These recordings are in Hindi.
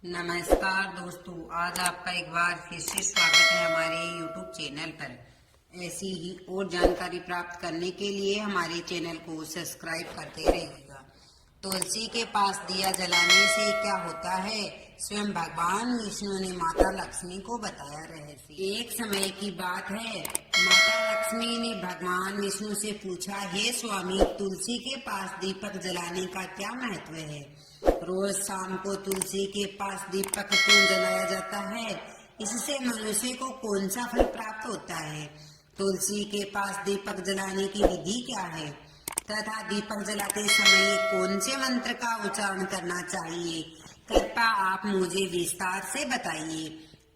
नमस्कार दोस्तों, आज आपका एक बार फिर से स्वागत है हमारे YouTube चैनल पर। ऐसी ही और जानकारी प्राप्त करने के लिए हमारे चैनल को सब्सक्राइब करते रहिएगा। तुलसी के पास दिया जलाने से क्या होता है, स्वयं भगवान विष्णु ने माता लक्ष्मी को बताया रहस्य। एक समय की बात है, माता लक्ष्मी ने भगवान विष्णु से पूछा, हे स्वामी, तुलसी के पास दीपक जलाने का क्या महत्व है? रोज शाम को तुलसी के पास दीपक क्यों जलाया जाता है? इससे मनुष्य को कौन सा फल प्राप्त होता है? तुलसी के पास दीपक जलाने की विधि क्या है तथा दीपक जलाते समय कौन से मंत्र का उच्चारण करना चाहिए? कृपया आप मुझे विस्तार से बताइए।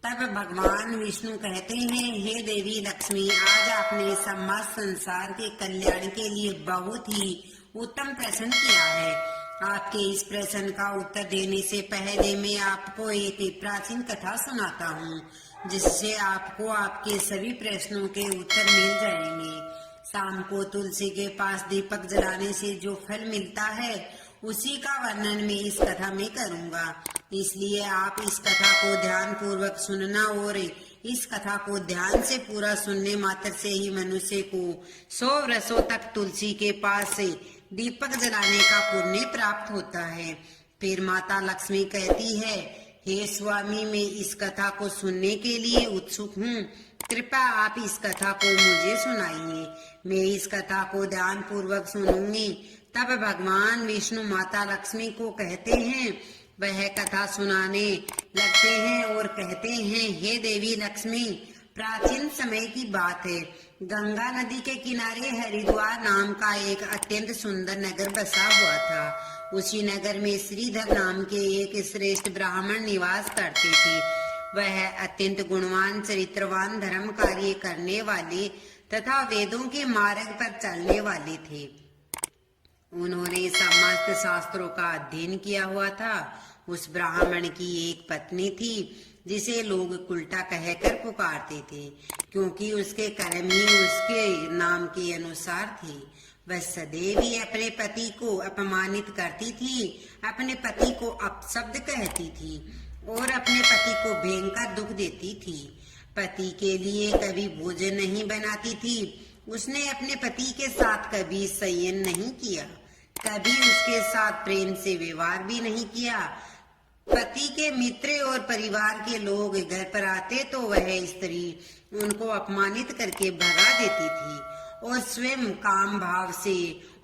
तब भगवान विष्णु कहते हैं, हे देवी लक्ष्मी, आज आपने समस्त संसार के कल्याण के लिए बहुत ही उत्तम प्रश्न किया है। आपके इस प्रश्न का उत्तर देने से पहले मैं आपको एक प्राचीन कथा सुनाता हूँ, जिससे आपको आपके सभी प्रश्नों के उत्तर मिल जाएंगे। शाम को तुलसी के पास दीपक जलाने से जो फल मिलता है, उसी का वर्णन मैं इस कथा में करूँगा। इसलिए आप इस कथा को ध्यान पूर्वक सुनना, और इस कथा को ध्यान से पूरा सुनने मात्र से ही मनुष्य को 100 वर्षों तक तुलसी के पास से दीपक जलाने का पुण्य प्राप्त होता है। फिर माता लक्ष्मी कहती है, हे स्वामी, मैं इस कथा को सुनने के लिए उत्सुक हूँ। कृपया आप इस कथा को मुझे सुनाइए। मैं इस कथा को ध्यान पूर्वक सुनूंगी। तब भगवान विष्णु माता लक्ष्मी को कहते हैं, वह कथा सुनाने लगते हैं और कहते हैं, हे देवी लक्ष्मी, प्राचीन समय की बात है। गंगा नदी के किनारे हरिद्वार नाम का एक अत्यंत सुंदर नगर बसा हुआ था। उसी नगर में श्रीधर नाम के एक श्रेष्ठ ब्राह्मण निवास करते थे। वह अत्यंत गुणवान, चरित्रवान, धर्म कार्य करने वाले तथा वेदों के मार्ग पर चलने वाले थे। उन्होंने समस्त शास्त्रों का अध्ययन किया हुआ था। उस ब्राह्मण की एक पत्नी थी, जिसे लोग उल्टा कहकर पुकारते थे, क्योंकि उसके कर्म ही उसके नाम के अनुसार थे। वह सदैव ही अपने पति को अपमानित करती थी, अपने पति को अपशब्द कहती थी और अपने पति को भयंकर दुख देती थी। पति के लिए कभी भोजन नहीं बनाती थी। उसने अपने पति के साथ कभी संयम नहीं किया, कभी उसके साथ प्रेम से व्यवहार भी नहीं किया। पति के मित्र और परिवार के लोग घर पर आते तो वह स्त्री उनको अपमानित करके भगा देती थी और स्वयं काम भाव से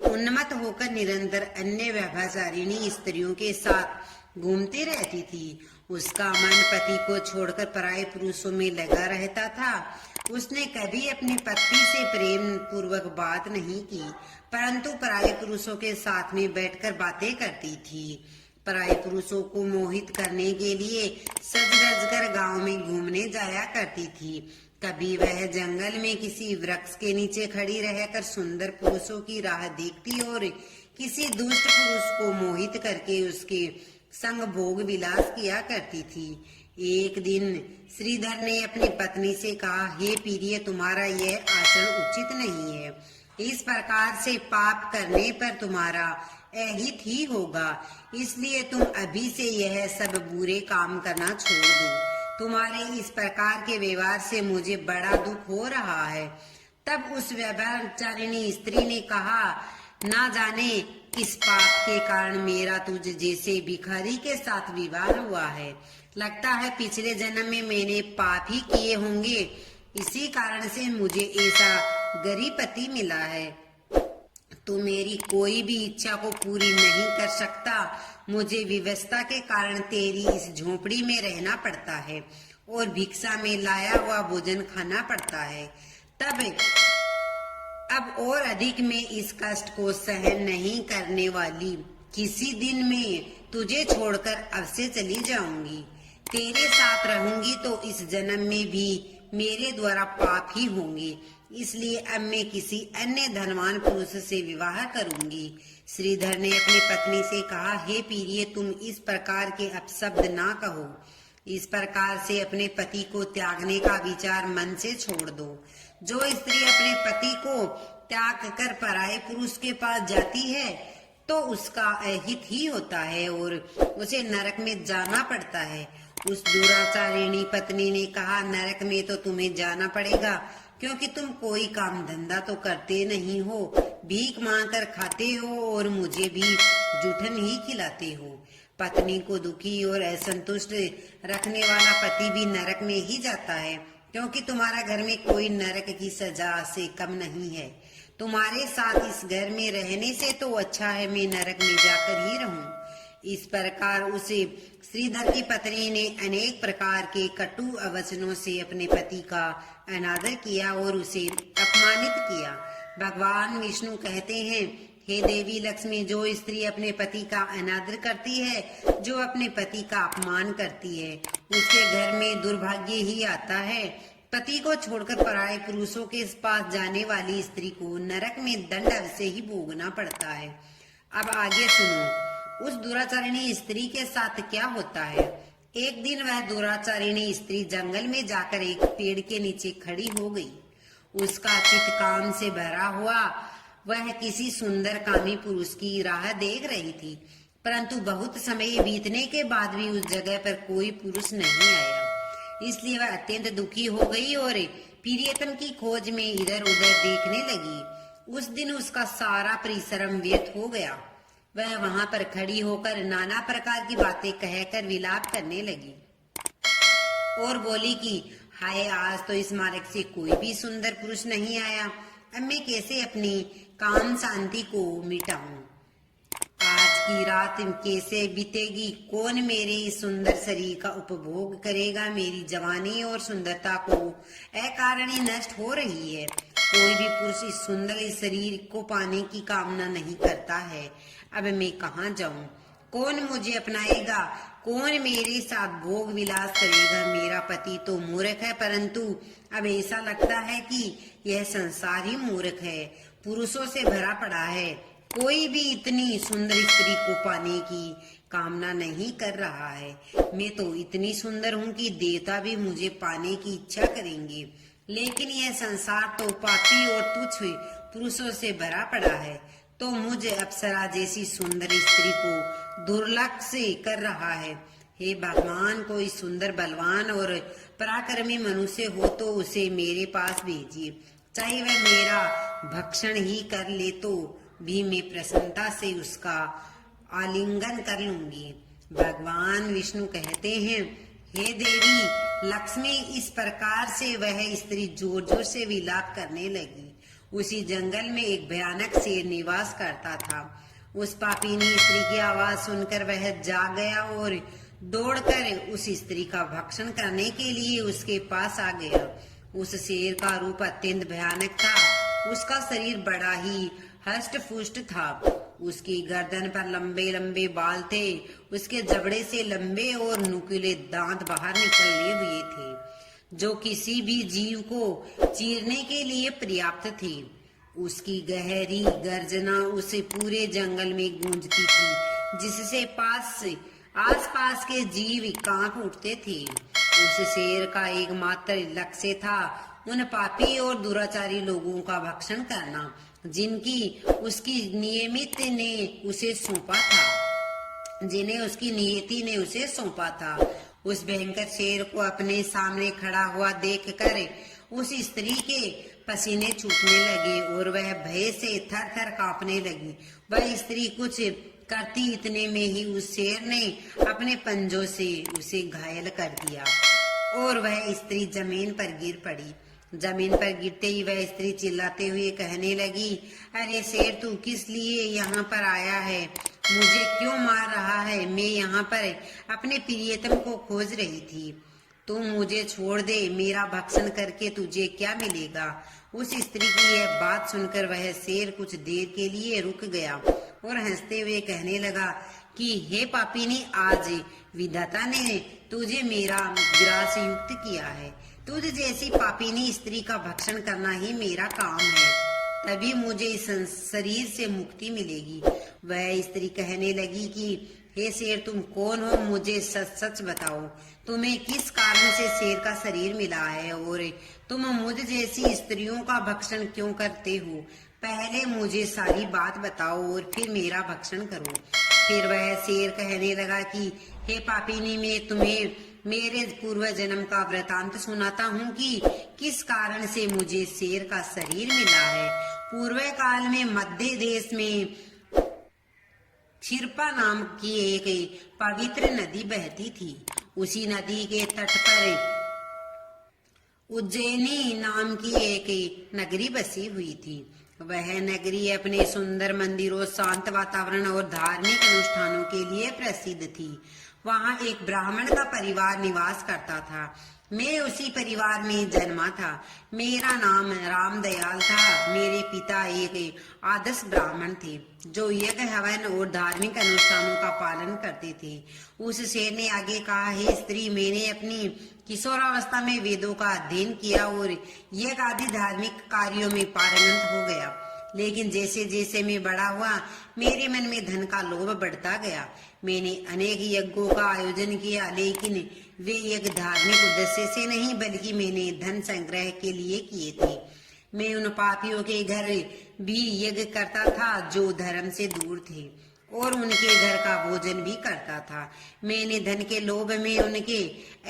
उन्मत्त होकर निरंतर अन्य व्यभिचारिणी स्त्रियों के साथ घूमती रहती थी। उसका मन पति को छोड़कर पराये पुरुषों में लगा रहता था। उसने कभी अपनी पत्नी से प्रेम पूर्वक बात नहीं की, परंतु पराये पुरुषों के साथ में बैठकर बातें करती थी। पराये पुरुषों को मोहित करने के लिए सज धज कर गाँव में घूमने जाया करती थी। कभी वह जंगल में किसी वृक्ष के नीचे खड़ी रहकर सुंदर पुरुषों की राह देखती और किसी दुष्ट पुरुष को मोहित करके उसके संग भोग विलास किया करती थी। एक दिन श्रीधर ने अपनी पत्नी से कहा, हे प्रिय, तुम्हारा यह आचरण उचित नहीं है। इस प्रकार से पाप करने पर तुम्हारा अहित ही होगा। इसलिए तुम अभी से यह सब बुरे काम करना छोड़ दो। तुम्हारे इस प्रकार के व्यवहार से मुझे बड़ा दुख हो रहा है। तब उस व्यभिचारिणी स्त्री ने कहा, ना जाने किस पाप के कारण मेरा तुझ जैसे भिखारी के साथ विवाह हुआ है। लगता है पिछले जन्म में मैंने पाप ही किए होंगे, इसी कारण से मुझे ऐसा गरीब पति मिला है। तू मेरी कोई भी इच्छा को पूरी नहीं कर सकता। मुझे विवशता के कारण तेरी इस झोपड़ी में रहना पड़ता है और भिक्षा में लाया हुआ भोजन खाना पड़ता है। तब अब और अधिक मैं इस कष्ट को सहन नहीं करने वाली। किसी दिन मैं तुझे छोड़कर अब से चली जाऊंगी। तेरे साथ रहूंगी तो इस जन्म में भी मेरे द्वारा पाप ही होंगे। इसलिए अब मैं किसी अन्य धनवान पुरुष से विवाह करूंगी। श्रीधर ने अपनी पत्नी से कहा, हे प्रिय, तुम इस प्रकार के अपशब्द ना कहो। इस प्रकार से अपने पति को त्यागने का विचार मन से छोड़ दो। जो स्त्री अपने पति को त्याग कर पराये पुरुष के पास जाती है, तो उसका अहित ही होता है और उसे नरक में जाना पड़ता है। उस दुराचारिणी पत्नी ने कहा, नरक में तो तुम्हें जाना पड़ेगा, क्योंकि तुम कोई काम धंधा तो करते नहीं हो, भीख मांग कर खाते हो और मुझे भी जूठन ही खिलाते हो। पत्नी को दुखी और असंतुष्ट रखने वाला पति भी नरक में ही जाता है, क्योंकि तुम्हारा घर में कोई नरक की सजा से कम नहीं है। तुम्हारे साथ इस घर में रहने से तो अच्छा है मैं नरक में जाकर ही रहूं। इस प्रकार उसे श्रीधर की पत्नी ने अनेक प्रकार के कटु अवचनों से अपने पति का अनादर किया और उसे अपमानित किया। भगवान विष्णु कहते हैं, हे देवी लक्ष्मी, जो स्त्री अपने पति का अनादर करती है, जो अपने पति का अपमान करती है, उसके घर में दुर्भाग्य ही आता है। पति को छोड़कर पराये पुरुषों के पास जाने वाली स्त्री को नरक में दंड अवश्य ही भोगना पड़ता है। अब आगे सुनो, उस दुराचारिणी स्त्री के साथ क्या होता है। एक दिन वह दुराचारिणी स्त्री जंगल में जाकर एक पेड़ के नीचे खड़ी हो गई। उसका चित्त काम से भरा हुआ वह किसी सुंदर कामी पुरुष की राह देख रही थी, परंतु बहुत समय बीतने के बाद भी उस जगह पर कोई पुरुष नहीं आया। इसलिए वह अत्यंत दुखी हो गई और प्रियतम की खोज में इधर उधर देखने लगी। उस दिन उसका सारा परिश्रम व्यर्थ हो गया। वह वहां पर खड़ी होकर नाना प्रकार की बातें कहकर विलाप करने लगी और बोली कि हाय, आज तो इस मार्ग से कोई भी सुंदर पुरुष नहीं आया। अब मैं कैसे अपनी काम शांति को मिटाऊं? आज की रात कैसे बीतेगी? कौन मेरे इस सुंदर शरीर का उपभोग करेगा? मेरी जवानी और सुंदरता को अकारण ही नष्ट हो रही है। कोई भी पुरुष इस सुंदर शरीर को पाने की कामना नहीं करता है। अब मैं कहाँ जाऊं? कौन मुझे अपनाएगा? कौन मेरे साथ भोग विलास करेगा? मेरा पति तो मूर्ख है, परंतु अब ऐसा लगता है कि यह संसार ही मूर्ख है, पुरुषों से भरा पड़ा है। कोई भी इतनी सुंदर स्त्री को पाने की कामना नहीं कर रहा है। मैं तो इतनी सुंदर हूँ कि देवता भी मुझे पाने की इच्छा करेंगे, लेकिन यह संसार तो पापी और तुच्छ पुरुषों से भरा पड़ा है। तो मुझे अप्सरा जैसी सुंदर स्त्री को दुर्लक्ष्य कर रहा है। हे भगवान, कोई सुंदर बलवान और पराक्रमी मनुष्य हो तो उसे मेरे पास भेजिए। चाहे वह मेरा भक्षण ही कर ले तो भी मैं प्रसन्नता से उसका आलिंगन कर लूंगी। भगवान विष्णु कहते हैं, हे देवी लक्ष्मी, इस प्रकार से वह स्त्री जोर जोर से विलाप करने लगी। उसी जंगल में एक भयानक शेर निवास करता था। उस पापीनी स्त्री की आवाज सुनकर वह जाग गया और दौड़कर उस स्त्री का भक्षण करने के लिए उसके पास आ गया। उस शेर का रूप अत्यंत भयानक था। उसका शरीर बड़ा ही हष्ट पुष्ट था। उसकी गर्दन पर लंबे लंबे बाल थे। उसके जबड़े से लंबे और नुकीले दांत बाहर निकले हुए थे, जो किसी भी जीव को चीरने के लिए पर्याप्त थे। उसकी गहरी गर्जना उसे पूरे जंगल में गूंजती थी, जिससे आसपास के जीव कांप उठते थे। उस शेर का एकमात्र लक्ष्य था उन पापी और दुराचारी लोगों का भक्षण करना, जिनकी उसकी नियति ने उसे सौंपा था। उस भयंकर शेर को अपने सामने खड़ा हुआ देखकर उस स्त्री के पसीने छूटने लगे और वह भय से थर थर कांपने लगी। वह स्त्री कुछ करती इतने में ही उस शेर ने अपने पंजों से उसे घायल कर दिया और वह स्त्री जमीन पर गिर पड़ी। जमीन पर गिरते ही वह स्त्री चिल्लाते हुए कहने लगी, अरे शेर, तू किस लिए यहाँ पर आया है? मुझे क्यों मार रहा है? मैं यहाँ पर अपने प्रियतम को खोज रही थी। तू मुझे छोड़ दे, मेरा भक्षण करके तुझे क्या मिलेगा? उस स्त्री की यह बात सुनकर वह शेर कुछ देर के लिए रुक गया और हंसते हुए कहने लगा कि हे पापिनी, आज विधाता ने तुझे मेरा ग्रास युक्त किया है। तुझ जैसी पापिनी स्त्री का भक्षण करना ही मेरा काम है, तभी मुझे इस शरीर से मुक्ति मिलेगी। वह स्त्री कहने लगी कि हे शेर, तुम कौन हो? मुझे सच सच बताओ, तुम्हें किस कारण से शेर का शरीर मिला है और तुम मुझ जैसी स्त्रियों का भक्षण क्यों करते हो? पहले मुझे सारी बात बताओ और फिर मेरा भक्षण करो। फिर वह शेर कहने लगा कि हे पापिनी, मैं तुम्हें मेरे पूर्व जन्म का वृतांत सुनाता हूँ कि किस कारण से मुझे शेर का शरीर मिला है। पूर्व काल में मध्य देश में क्षिरपा नाम की एक पवित्र नदी बहती थी। उसी नदी के तट पर उज्जैनी नाम की एक नगरी बसी हुई थी। वह नगरी अपने सुंदर मंदिरों, शांत वातावरण और धार्मिक अनुष्ठानों के लिए प्रसिद्ध थी। वहाँ एक ब्राह्मण का परिवार निवास करता था। मैं उसी परिवार में जन्मा था। मेरा नाम रामदयाल था। मेरे पिता एक आदर्श ब्राह्मण थे जो यज्ञ, हवन और धार्मिक अनुष्ठानों का पालन करते थे। उस शेर ने आगे कहा, हे स्त्री, मैंने अपनी किशोरावस्था में वेदों का अध्ययन किया और यज्ञ आदि धार्मिक कार्यों में पारंगत हो गया। लेकिन जैसे जैसे मैं बड़ा हुआ, मेरे मन में धन का लोभ बढ़ता गया। मैंने अनेक यज्ञों का आयोजन किया, लेकिन वे यज्ञ धार्मिक उद्देश्य से नहीं बल्कि मैंने धन संग्रह के लिए किए थे। मैं उन पापियों के घर भी यज्ञ करता था जो धर्म से दूर थे और उनके घर का भोजन भी करता था। मैंने धन के लोभ में उनके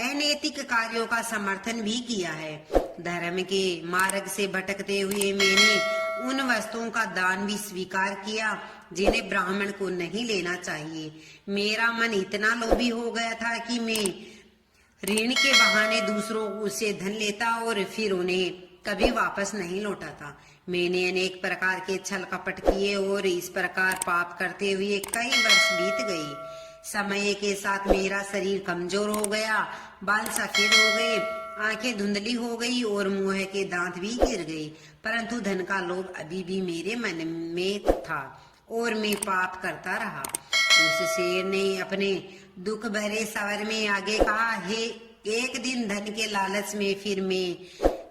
अनैतिक कार्यों का समर्थन भी किया है। धर्म के मार्ग से भटकते हुए मैंने उन वस्तुओं का दान भी स्वीकार किया जिन्हें ब्राह्मण को नहीं लेना चाहिए। मेरा मन इतना लोभी हो गया था कि मैं ऋण के बहाने दूसरों से धन लेता और फिर उन्हें कभी वापस नहीं लौटाता। मैंने अनेक प्रकार के छल कपट किए और इस प्रकार पाप करते हुए कई वर्ष बीत गए। समय के साथ मेरा शरीर कमजोर हो गया, बाल सफेद हो गए, आंखें धुंधली हो गई और मुंह के दांत भी गिर गए। परंतु धन का लोभ अभी भी मेरे मन में था और मैं पाप करता रहा। उस शेर ने अपने दुख भरे स्वर में आगे कहा, हे, एक दिन धन के लालच में फिर मैं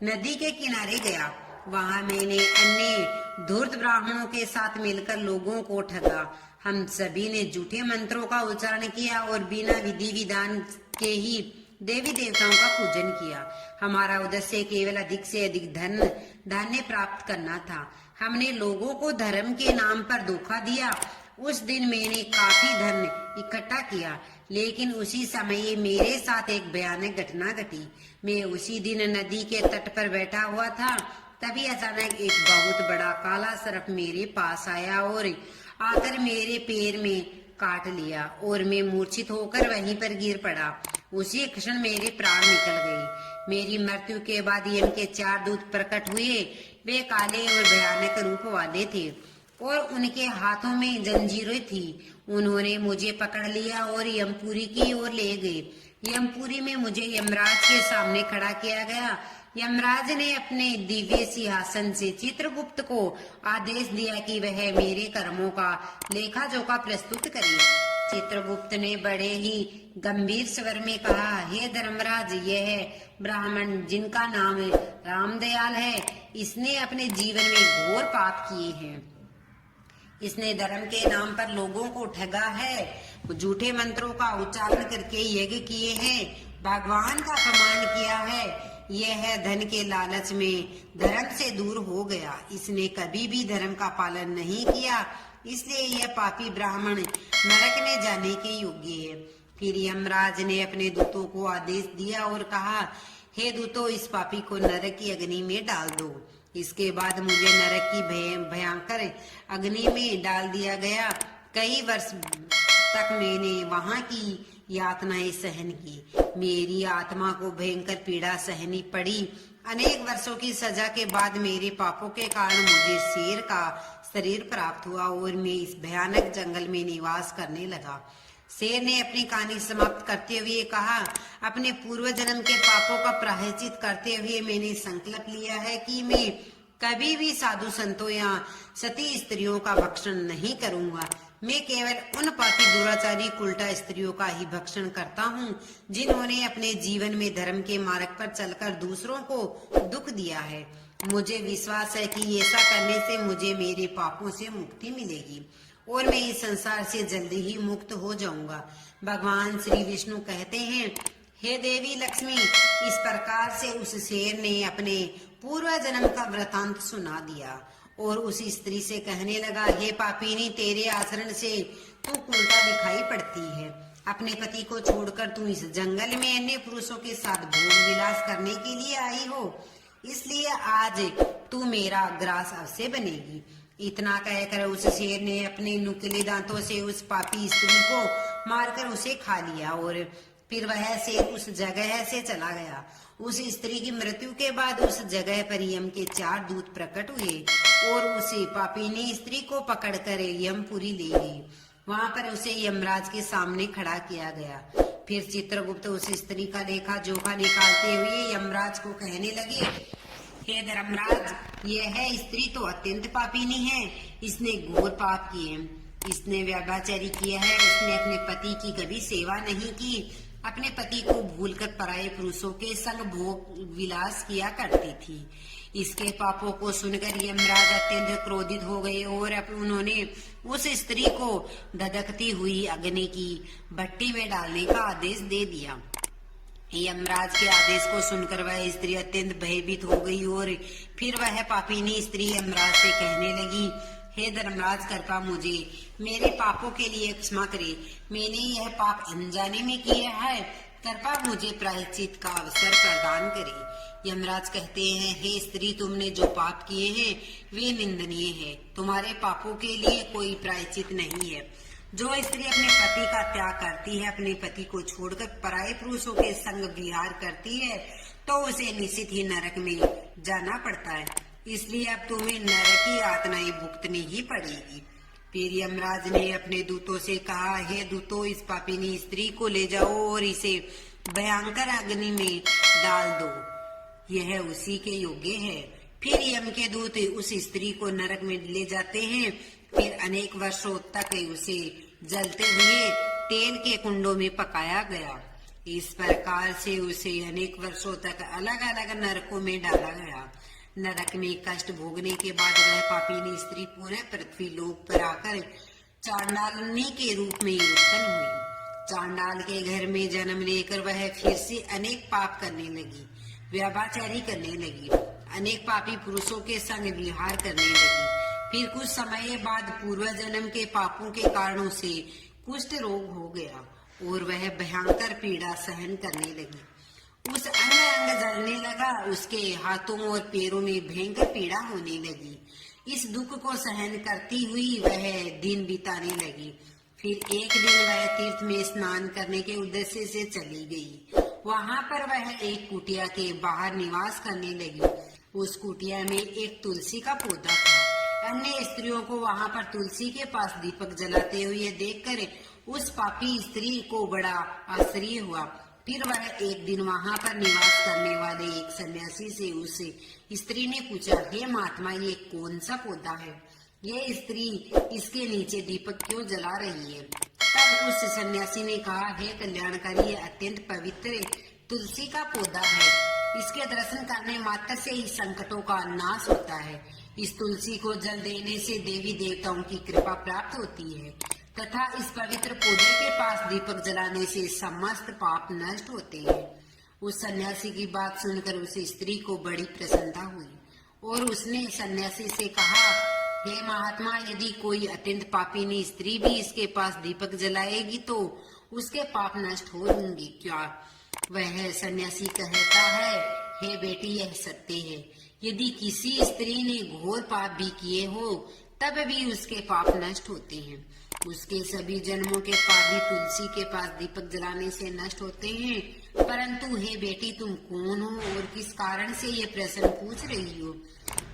नदी के किनारे गया। वहां मैंने अन्य धूर्त ब्राह्मणों के साथ मिलकर लोगों को ठगा। हम सभी ने झूठे मंत्रों का उच्चारण किया और बिना विधि विधान के ही देवी देवताओं का पूजन किया। हमारा उद्देश्य केवल अधिक से अधिक धन धान्य प्राप्त करना था। हमने लोगों को धर्म के नाम पर धोखा दिया। उस दिन मैंने काफी धन इकट्ठा किया, लेकिन उसी समय मेरे साथ एक भयानक घटना घटी। मैं उसी दिन नदी के तट पर बैठा हुआ था। तभी अचानक एक बहुत बड़ा काला सर्प मेरे पास आया और आकर मेरे पैर में काट लिया और मैं मूर्छित होकर वहीं पर गिर पड़ा। उसी क्षण मेरे प्राण निकल गए। मेरी मृत्यु के बाद यम के 4 दूत प्रकट हुए। वे काले और भयानक रूप वाले थे और उनके हाथों में जंजीरें थी। उन्होंने मुझे पकड़ लिया और यमपुरी की ओर ले गए। यमपुरी में मुझे यमराज के सामने खड़ा किया गया। यमराज ने अपने दिव्य सिंहासन से चित्रगुप्त को आदेश दिया कि वह मेरे कर्मों का लेखा जोखा प्रस्तुत करे। चित्रगुप्त ने बड़े ही गंभीर स्वर में कहा, हे धर्मराज, यह ब्राह्मण जिनका नाम रामदयाल है, इसने अपने जीवन में घोर पाप किए हैं। इसने धर्म के नाम पर लोगों को ठगा है, झूठे मंत्रों का उच्चारण करके यज्ञ किए हैं, भगवान का अपमान किया है। यह धन के लालच में धर्म से दूर हो गया। इसने कभी भी धर्म का पालन नहीं किया, इसलिए यह पापी ब्राह्मण नरक में जाने के योग्य है। फिर यमराज ने अपने दूतों को आदेश दिया और कहा, हे दूतों, इस पापी को नरक की अग्नि में डाल दो। इसके बाद मुझे नरक की भयंकर अग्नि में डाल दिया गया। कई वर्ष तक मैंने वहां की यातनाएं सहन की। मेरी आत्मा को भयंकर पीड़ा सहनी पड़ी। अनेक वर्षों की सजा के बाद मेरे पापों के कारण मुझे शेर का शरीर प्राप्त हुआ और मैं इस भयानक जंगल में निवास करने लगा। शेर ने अपनी कहानी समाप्त करते हुए कहा, अपने पूर्व जन्म के पापों का प्रायश्चित करते हुए मैंने संकल्प लिया है कि मैं कभी भी साधु संतों या सती स्त्रियों का भक्षण नहीं करूंगा। मैं केवल उन पापी दुराचारी उल्टा स्त्रियों का ही भक्षण करता हूँ जिन्होंने अपने जीवन में धर्म के मार्ग पर चलकर दूसरों को दुख दिया है। मुझे विश्वास है कि ऐसा करने से मुझे मेरे पापों से मुक्ति मिलेगी और मैं इस संसार से जल्दी ही मुक्त हो जाऊंगा। भगवान श्री विष्णु कहते हैं, हे देवी लक्ष्मी, इस प्रकार से उस शेर ने अपने पूर्व जन्म का वृतांत सुना दिया और उस स्त्री से कहने लगा, हे पापिनी, तेरे आचरण से तू कुंठा दिखाई पड़ती है। अपने पति को छोड़कर तू इस जंगल में अन्य पुरुषों के साथ भोग विलास करने के लिए आई हो, इसलिए आज तू मेरा ग्रास अवश्य बनेगी। इतना कहकर उस शेर ने अपने नुकीले दांतों से उस पापी स्त्री को मारकर उसे खा लिया और फिर वह शेर उस जगह से चला गया। उस स्त्री की मृत्यु के बाद उस जगह पर यम के 4 दूत प्रकट हुए और उसे पापिनी स्त्री को पकड़कर यमपुरी ले गए। वहां पर उसे यमराज के सामने खड़ा किया गया। फिर चित्रगुप्त उस स्त्री का लेखा जोखा निकालते हुए यमराज को कहने लगे, हे धर्मराज, यह स्त्री तो अत्यंत पापिनी है। इसने घोर पाप किए, इसने व्यभिचारी किया है। इसने अपने पति की कभी सेवा नहीं की, अपने पति को भूलकर पराये पुरुषों के संग भोग विलास किया करती थी। इसके पापों को सुनकर यमराज अत्यंत क्रोधित हो गए और उन्होंने उस स्त्री को धधकती हुई अग्नि की भट्टी में डालने का आदेश दे दिया। यमराज के आदेश को सुनकर वह स्त्री अत्यंत भयभीत हो गई और फिर वह पापिनी स्त्री यमराज से कहने लगी, हे धर्मराज, कृपा मुझे मेरे पापों के लिए क्षमा करे। मैंने यह पाप अनजाने में किया है, कृपा मुझे प्रायश्चित का अवसर प्रदान करे। यमराज कहते हैं, हे स्त्री, तुमने जो पाप किए हैं वे निंदनीय है। तुम्हारे पापों के लिए कोई प्रायश्चित नहीं है। जो स्त्री अपने पति का त्याग करती है, अपने पति को छोड़कर पराये पुरुषों के संग विहार करती है, तो उसे निश्चित ही नरक में जाना पड़ता है। इसलिए अब तुम्हें नरक की यातनाएं भुगतनी ही पड़ेगी। फिर यमराज ने अपने दूतों से कहा, हे दूतों, इस पापिनी स्त्री को ले जाओ और इसे भयंकर अग्नि में डाल दो, यह उसी के योग्य है। फिर यम के दूत उस स्त्री को नरक में ले जाते हैं। फिर अनेक वर्षों तक उसे जलते हुए तेल के कुंडों में पकाया गया। इस प्रकार से उसे अनेक वर्षों तक अलग अलग नरकों में डाला गया। नरक में कष्ट भोगने के बाद वह पापिनी स्त्री पूरे पृथ्वी लोक पर आकर चांडालनी के रूप में उत्पन्न हुई। चांडाल के घर में जन्म लेकर वह फिर से अनेक पाप करने लगी, व्यभिचारी करने लगी, अनेक पापी पुरुषों के संग विहार करने लगी। फिर कुछ समय बाद पूर्व जन्म के पापों के कारणों से कुष्ठ रोग हो गया और वह भयंकर पीड़ा सहन करने लगी। उस अंग अंग जलने लगा, उसके हाथों और पैरों में भयंकर पीड़ा होने लगी। इस दुख को सहन करती हुई वह दिन बिताने लगी। फिर एक दिन वह तीर्थ में स्नान करने के उद्देश्य से चली गई। वहां पर वह एक कुटिया के बाहर निवास करने लगी। उस कुटिया में एक तुलसी का पौधा था। अन्य स्त्रियों को वहां पर तुलसी के पास दीपक जलाते हुए देखकर उस पापी स्त्री को बड़ा आश्चर्य हुआ। फिर वह एक दिन वहां पर निवास करने वाले एक सन्यासी से उस स्त्री ने पूछा, हे महात्मा, ये कौन सा पौधा है? ये स्त्री इसके नीचे दीपक क्यों जला रही है? तब उस सन्यासी ने कहा, हे कल्याणकारी, ये अत्यंत पवित्र तुलसी का पौधा है। इसके दर्शन करने मात्र से ही संकटों का नाश होता है। इस तुलसी को जल देने से देवी देवताओं की कृपा प्राप्त होती है तथा इस पवित्र पौधे के पास दीपक जलाने से समस्त पाप नष्ट होते हैं। उस सन्यासी की बात सुनकर उस स्त्री को बड़ी प्रसन्नता हुई और उसने सन्यासी से कहा, हे महात्मा, यदि कोई अत्यंत पापी स्त्री भी इसके पास दीपक जलाएगी तो उसके पाप नष्ट हो होंगे क्या? वह सन्यासी कहता है, हे बेटी, यह सत्य है। यदि किसी स्त्री ने घोर पाप भी किए हो तब भी उसके पाप नष्ट होते हैं। उसके सभी जन्मों के पाप भी तुलसी के पास दीपक जलाने से नष्ट होते हैं। परंतु हे बेटी, तुम कौन हो और किस कारण से ये प्रश्न पूछ रही हो?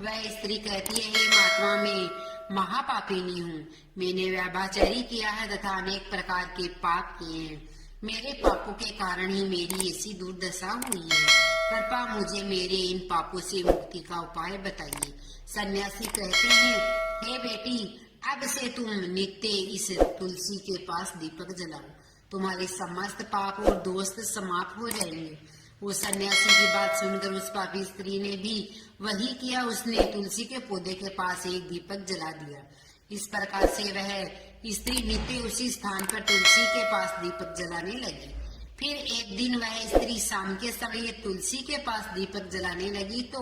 वह स्त्री कहती है, हे महात्मा, मैं महापापिनी हूँ। मैंने व्यभिचारी किया है तथा अनेक प्रकार के पाप किए हैं। मेरे पापों के कारण ही मेरी ऐसी दुर्दशा हुई है। कृपा मुझे मेरे इन पापों से मुक्ति का उपाय बताइए। सन्यासी कहते हैं, हे बेटी, अब से तुम नित्य इस तुलसी के पास दीपक जलाओ, तुम्हारे समस्त पाप और दोष समाप्त हो जाएंगे। वो सन्यासी की बात सुनकर उस पापी स्त्री ने भी वही किया। उसने तुलसी के पौधे के पास एक दीपक जला दिया। इस प्रकार से वह स्त्री नित्य उसी स्थान पर तुलसी के पास दीपक जलाने लगी। फिर एक दिन वह स्त्री शाम के समय तुलसी के पास दीपक जलाने लगी तो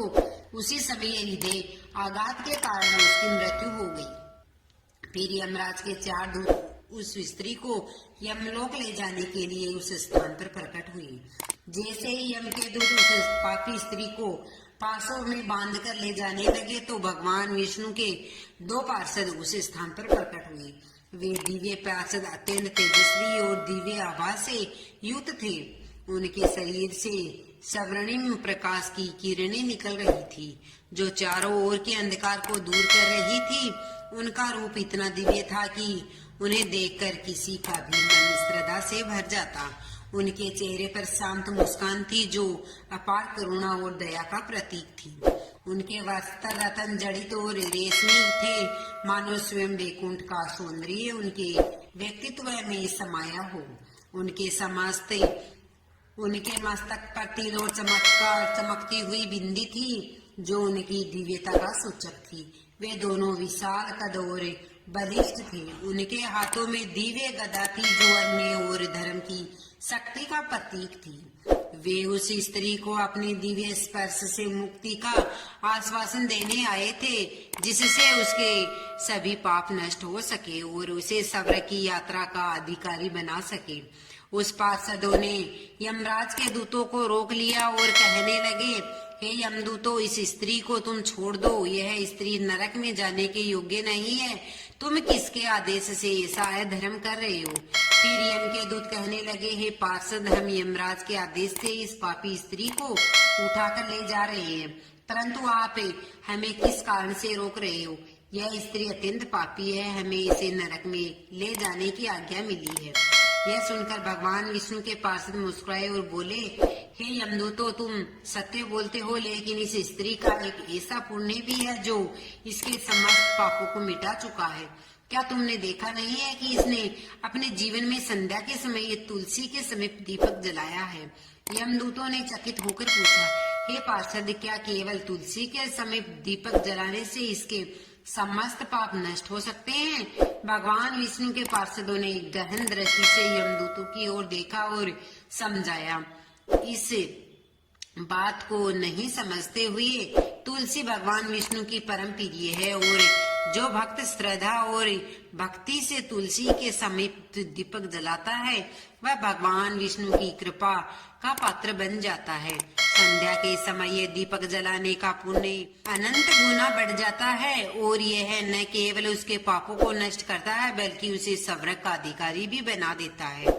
उसी समय हृदय आघात के कारण उसकी मृत्यु हो गई। फिर यमराज के 4 दूत उस स्त्री को यमलोक ले जाने के लिए उस स्थान पर प्रकट हुए। जैसे ही यम के दूत उस पापी स्त्री को पासों में बांध कर ले जाने लगे तो भगवान विष्णु के 2 पार्षद उस स्थान पर प्रकट हुए। वे दिव्य पार्षद अत्यंत तेजस्वी और दिव्य आभा से युक्त थे। उनके शरीर से स्वर्णिम प्रकाश की किरणें निकल रही थी जो चारों ओर के अंधकार को दूर कर रही थी। उनका रूप इतना दिव्य था कि उन्हें देखकर किसी का भी मन श्रद्धा से भर जाता। उनके चेहरे पर शांत मुस्कान थी जो अपार करुणा और दया का प्रतीक थी। उनके वस्त्र रतन जड़ित और रेशमी थे, मानो स्वयं वैकुंठ का सौंदर्य उनके व्यक्तित्व में समाया हो। उनके मस्तक पर तिल और चमकती हुई बिंदी थी जो उनकी दिव्यता का सूचक थी। वे दोनों विशाल कद और बलिष्ठ थे। उनके हाथों में दिव्य गदा थी जो अन्य और धर्म की शक्ति का प्रतीक थी। वे उस स्त्री को अपने दिव्य स्पर्श से मुक्ति का आश्वासन देने आए थे जिससे उसके सभी पाप नष्ट हो सके और उसे स्वर्ग की यात्रा का अधिकारी बना सके। उस पार्षदों ने यमराज के दूतों को रोक लिया और कहने लगे, हे यमदूतों, इस स्त्री को तुम छोड़ दो। यह स्त्री नरक में जाने के योग्य नहीं है। तुम किसके आदेश से ऐसा अधर्म कर रहे हो? फिर यम के दूत कहने लगे, हे पार्षद, हम यमराज के आदेश से इस पापी स्त्री को उठाकर ले जा रहे हैं, परंतु आप हमें किस कारण से रोक रहे हो? यह स्त्री अत्यंत पापी है, हमें इसे नरक में ले जाने की आज्ञा मिली है। यह सुनकर भगवान विष्णु के पार्षद मुस्कुराए और बोले, हे यमदूतों, तुम सत्य बोलते हो, लेकिन इस स्त्री का एक ऐसा पुण्य भी है जो इसके समस्त पापों को मिटा चुका है। क्या तुमने देखा नहीं है कि इसने अपने जीवन में संध्या के समय तुलसी के समीप दीपक जलाया है? यमदूतों ने चकित होकर पूछा, हे पार्षद, क्या केवल तुलसी के समीप दीपक जलाने से इसके समस्त पाप नष्ट हो सकते हैं? भगवान विष्णु के पार्षदों ने गहन दृष्टि से यमदूतों की ओर देखा और समझाया। इस बात को नहीं समझते हुए तुलसी भगवान विष्णु की परम प्रिय है और जो भक्त श्रद्धा और भक्ति से तुलसी के समीप दीपक जलाता है वह भगवान विष्णु की कृपा का पात्र बन जाता है। संध्या के समय दीपक जलाने का पुण्य अनंत गुना बढ़ जाता है और यह न केवल उसके पापों को नष्ट करता है बल्कि उसे स्वर्ग का अधिकारी भी बना देता है।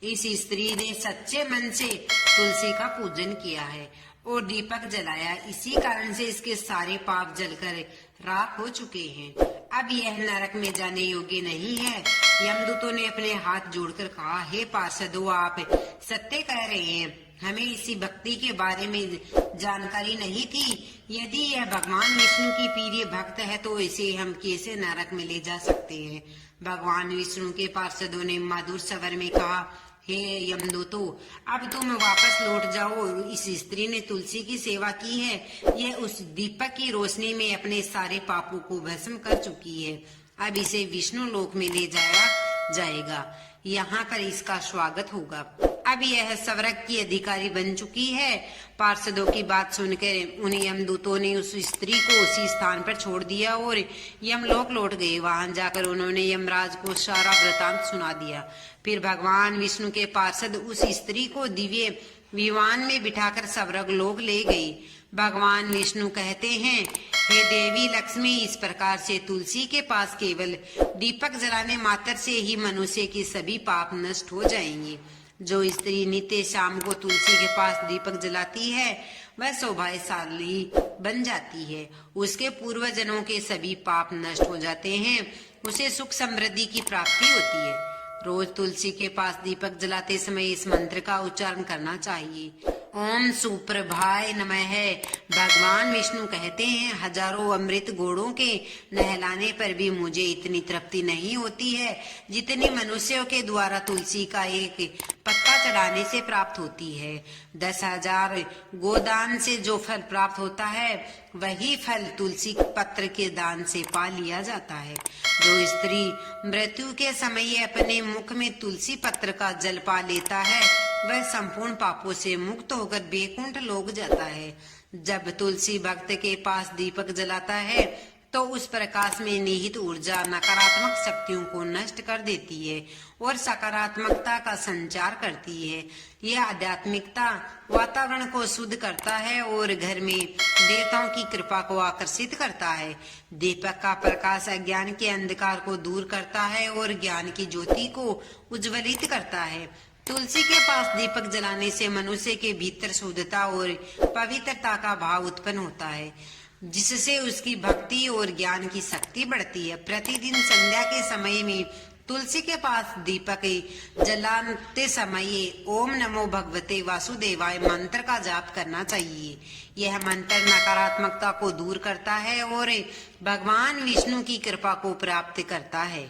इस स्त्री ने सच्चे मन से तुलसी का पूजन किया है और दीपक जलाया, इसी कारण से इसके सारे पाप जलकर राख हो चुके हैं। अब यह नरक में जाने योग्य नहीं है। यमदूतों ने अपने हाथ जोड़कर कहा, हे पार्षदों, आप सत्य कह रहे हैं, हमें इसी भक्ति के बारे में जानकारी नहीं थी। यदि यह भगवान विष्णु की प्रिय भक्त है तो इसे हम कैसे नरक में ले जा सकते हैं? भगवान विष्णु के पार्षदों ने मधुर स्वर में कहा, हे यमदूतों, अब तुम वापस लौट जाओ। इस स्त्री ने तुलसी की सेवा की है, यह उस दीपक की रोशनी में अपने सारे पापों को भस्म कर चुकी है। अब इसे विष्णु लोक में ले जाया जाएगा, यहाँ पर इसका स्वागत होगा। अब यह स्वर्ग की अधिकारी बन चुकी है। पार्षदों की बात सुनकर उन्हें यमदूतों ने उस स्त्री को उसी स्थान पर छोड़ दिया और यमलोक लौट गए। वहां जाकर उन्होंने यमराज को सारा वृतांत सुना दिया। फिर भगवान विष्णु के पार्षद उस स्त्री को दिव्य विमान में बिठाकर स्वर्ग लोक ले गई। भगवान विष्णु कहते हैं, हे देवी लक्ष्मी, इस प्रकार से तुलसी के पास केवल दीपक जलाने मात्र से ही मनुष्य के सभी पाप नष्ट हो जाएंगे। जो स्त्री नित्य शाम को तुलसी के पास दीपक जलाती है वह सौभाग्यशाली बन जाती है। उसके पूर्व जन्मों के सभी पाप नष्ट हो जाते हैं, उसे सुख समृद्धि की प्राप्ति होती है। रोज तुलसी के पास दीपक जलाते समय इस मंत्र का उच्चारण करना चाहिए, ओम सुप्रभाय नमः। भगवान विष्णु कहते हैं, हजारों अमृत घोड़ों के नहलाने पर भी मुझे इतनी तृप्ति नहीं होती है जितनी मनुष्यों के द्वारा तुलसी का एक पत्ता चढ़ाने से प्राप्त होती है। 10,000 गोदान से जो फल प्राप्त होता है वही फल तुलसी पत्र के दान से पा लिया जाता है। जो स्त्री मृत्यु के समय अपने मुख में तुलसी पत्र का जल पा लेता है वह संपूर्ण पापों से मुक्त होकर बैकुंठ लोक जाता है। जब तुलसी भक्त के पास दीपक जलाता है तो उस प्रकाश में निहित ऊर्जा नकारात्मक शक्तियों को नष्ट कर देती है और सकारात्मकता का संचार करती है। यह आध्यात्मिकता वातावरण को शुद्ध करता है और घर में देवताओं की कृपा को आकर्षित करता है। दीपक का प्रकाश अज्ञान के अंधकार को दूर करता है और ज्ञान की ज्योति को उज्ज्वलित करता है। तुलसी के पास दीपक जलाने से मनुष्य के भीतर शुद्धता और पवित्रता का भाव उत्पन्न होता है, जिससे उसकी भक्ति और ज्ञान की शक्ति बढ़ती है। प्रतिदिन संध्या के समय में तुलसी के पास दीपक जलाते समय ओम नमो भगवते वासुदेवाय मंत्र का जाप करना चाहिए। यह मंत्र नकारात्मकता को दूर करता है और भगवान विष्णु की कृपा को प्राप्त करता है।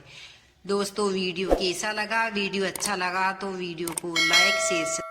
दोस्तों, वीडियो कैसा लगा? वीडियो अच्छा लगा तो वीडियो को लाइक शेयर